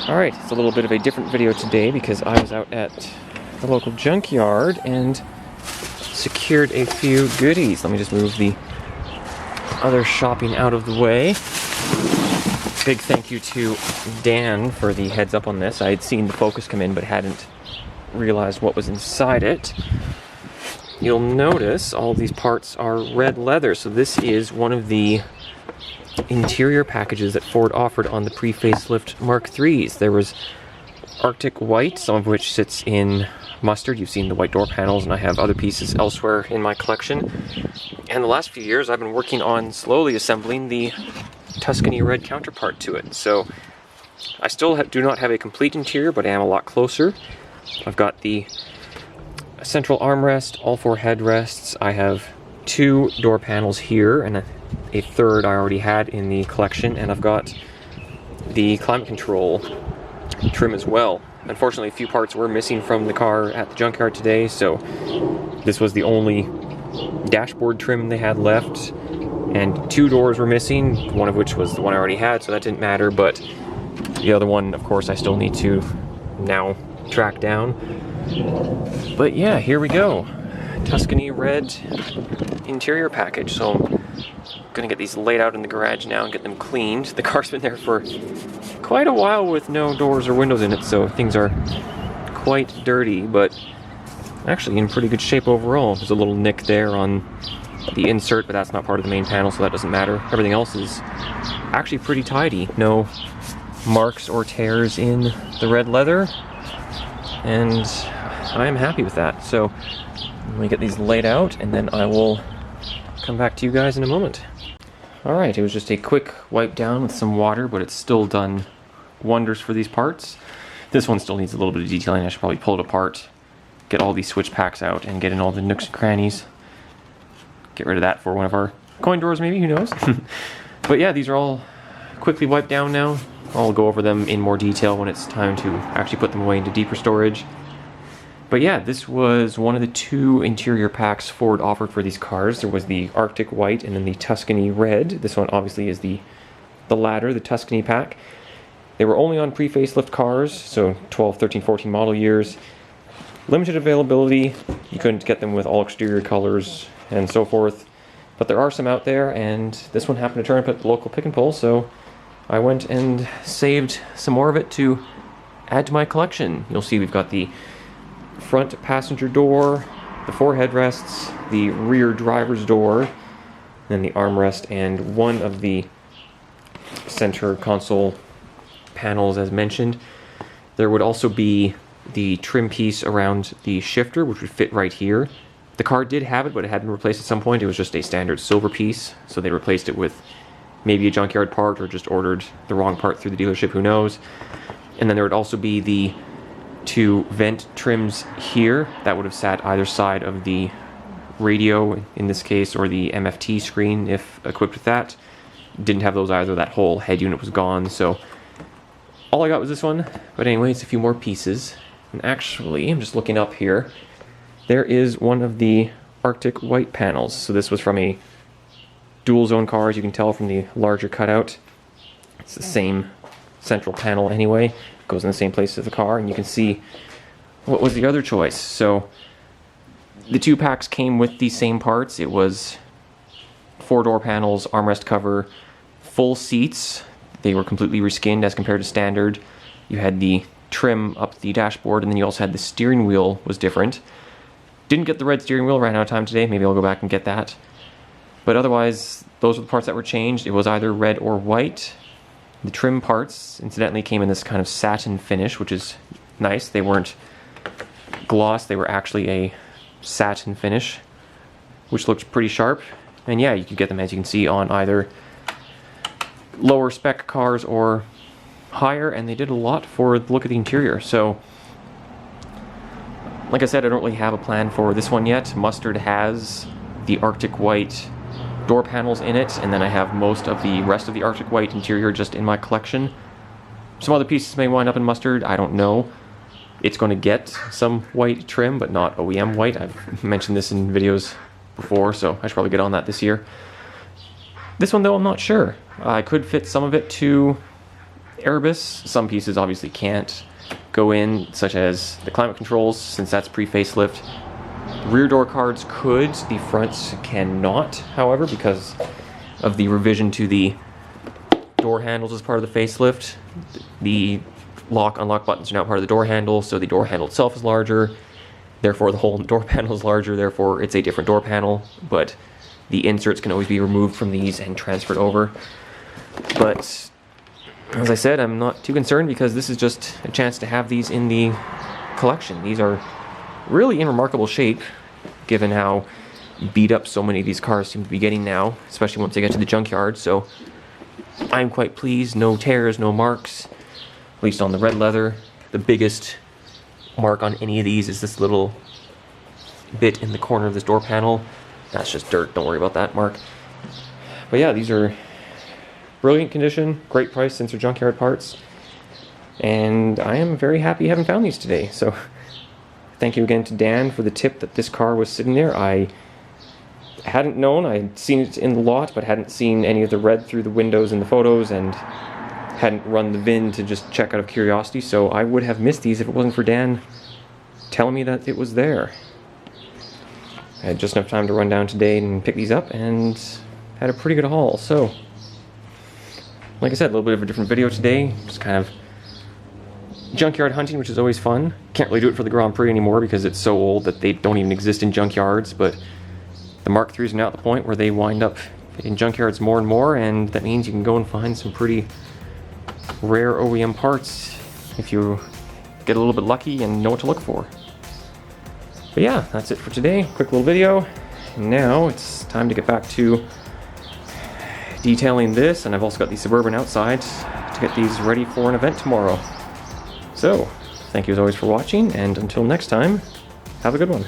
Alright, it's a little bit of a different video today because I was out at the local junkyard and secured a few goodies. Let me just move the other shopping out of the way. Big thank you to Dan for the heads up on this. I had seen the Focus come in but hadn't realized what was inside it. You'll notice all of these parts are red leather, so this is one of the interior packages that Ford offered on the pre-facelift Mk3s. There was Arctic white, some of which sits in mustard. You've seen the white door panels, and I have other pieces elsewhere in my collection. And the last few years I've been working on slowly assembling the Tuscany red counterpart to it. So I still do not have a complete interior, but I am a lot closer. I've got the central armrest, all four headrests. I have two door panels here, and a third I already had in the collection, and I've got the climate control trim as well. Unfortunately, a few parts were missing from the car at the junkyard today, so this was the only dashboard trim they had left, and two doors were missing, one of which was the one I already had, so that didn't matter, but the other one, of course, I still need to now track down. But yeah, here we go. Tuscany red interior package. So I'm gonna get these laid out in the garage now and get them cleaned. The car's been there for quite a while with no doors or windows in it, so things are quite dirty, but actually in pretty good shape overall. There's a little nick there on the insert, but that's not part of the main panel, so that doesn't matter. Everything else is actually pretty tidy. No marks or tears in the red leather, and I am happy with that. So let me get these laid out, and then I will come back to you guys in a moment. Alright, it was just a quick wipe down with some water, but it's still done wonders for these parts. This one still needs a little bit of detailing. I should probably pull it apart, get all these switch packs out, and get in all the nooks and crannies. Get rid of that for one of our coin doors maybe, who knows? But yeah, these are all quickly wiped down now. I'll go over them in more detail when it's time to actually put them away into deeper storage. But yeah, this was one of the two interior packs Ford offered for these cars. There was the Arctic white and then the Tuscany red. This one obviously is the latter, the Tuscany pack. They were only on pre-facelift cars, so 12, 13, 14 model years. Limited availability. You couldn't get them with all exterior colors and so forth. But there are some out there, and this one happened to turn up at the local pick and pull, so I went and saved some more of it to add to my collection. You'll see we've got the front passenger door, the four headrests, the rear driver's door, then the armrest, and one of the center console panels as mentioned. There would also be the trim piece around the shifter, which would fit right here. The car did have it, but it had been replaced at some point. It was just a standard silver piece, so they replaced it with maybe a junkyard part or just ordered the wrong part through the dealership, who knows. And then there would also be the two vent trims here that would have sat either side of the radio in this case, or the MFT screen if equipped with that. Didn't have those either. That whole head unit was gone, so all I got was this one. But anyway, it's a few more pieces. And actually, I'm just looking up here, there is one of the Arctic white panels. So this was from a dual zone car, as you can tell from the larger cutout. It's the same central panel anyway. Goes in the same place as the car, and you can see what was the other choice. So the two packs came with the same parts. It was four door panels, armrest cover, full seats. They were completely reskinned as compared to standard. You had the trim up the dashboard, and then you also had the steering wheel was different. Didn't get the red steering wheel, ran out of time today. Maybe I'll go back and get that. But otherwise, those were the parts that were changed. It was either red or white. The trim parts, incidentally, came in this kind of satin finish, which is nice. They weren't gloss, they were actually a satin finish, which looked pretty sharp. And yeah, you could get them, as you can see, on either lower spec cars or higher, and they did a lot for the look of the interior. So, like I said, I don't really have a plan for this one yet. Mustard has the Arctic white door panels in it, and then I have most of the rest of the Arctic white interior just in my collection. Some other pieces may wind up in mustard, I don't know. It's going to get some white trim, but not OEM white. I've mentioned this in videos before, so I should probably get on that this year. This one though, I'm not sure. I could fit some of it to Erebus. Some pieces obviously can't go in, such as the climate controls, since that's pre-facelift. Rear door cards could, the fronts cannot, however, because of the revision to the door handles as part of the facelift. The lock-unlock buttons are now part of the door handle, so the door handle itself is larger. Therefore, the hole in the door panel is larger, therefore it's a different door panel, but the inserts can always be removed from these and transferred over. But, as I said, I'm not too concerned because this is just a chance to have these in the collection. These are really in remarkable shape, given how beat up so many of these cars seem to be getting now, especially once they get to the junkyard, so I'm quite pleased. No tears, no marks, at least on the red leather. The biggest mark on any of these is this little bit in the corner of this door panel. That's just dirt, don't worry about that mark. But yeah, these are brilliant condition, great price since they're junkyard parts, and I am very happy having found these today. So thank you again to Dan for the tip that this car was sitting there. I hadn't known, I had seen it in the lot, but hadn't seen any of the red through the windows in the photos, and hadn't run the VIN to just check out of curiosity, so I would have missed these if it wasn't for Dan telling me that it was there. I had just enough time to run down today and pick these up, and had a pretty good haul. So, like I said, a little bit of a different video today, just kind of junkyard hunting, which is always fun. Can't really do it for the Grand Prix anymore because it's so old that they don't even exist in junkyards, but the Mk3s are now at the point where they wind up in junkyards more and more, and that means you can go and find some pretty rare OEM parts if you get a little bit lucky and know what to look for. But yeah, that's it for today. Quick little video. And now it's time to get back to detailing this, and I've also got the Suburban outside to get these ready for an event tomorrow. So, thank you as always for watching, and until next time, have a good one.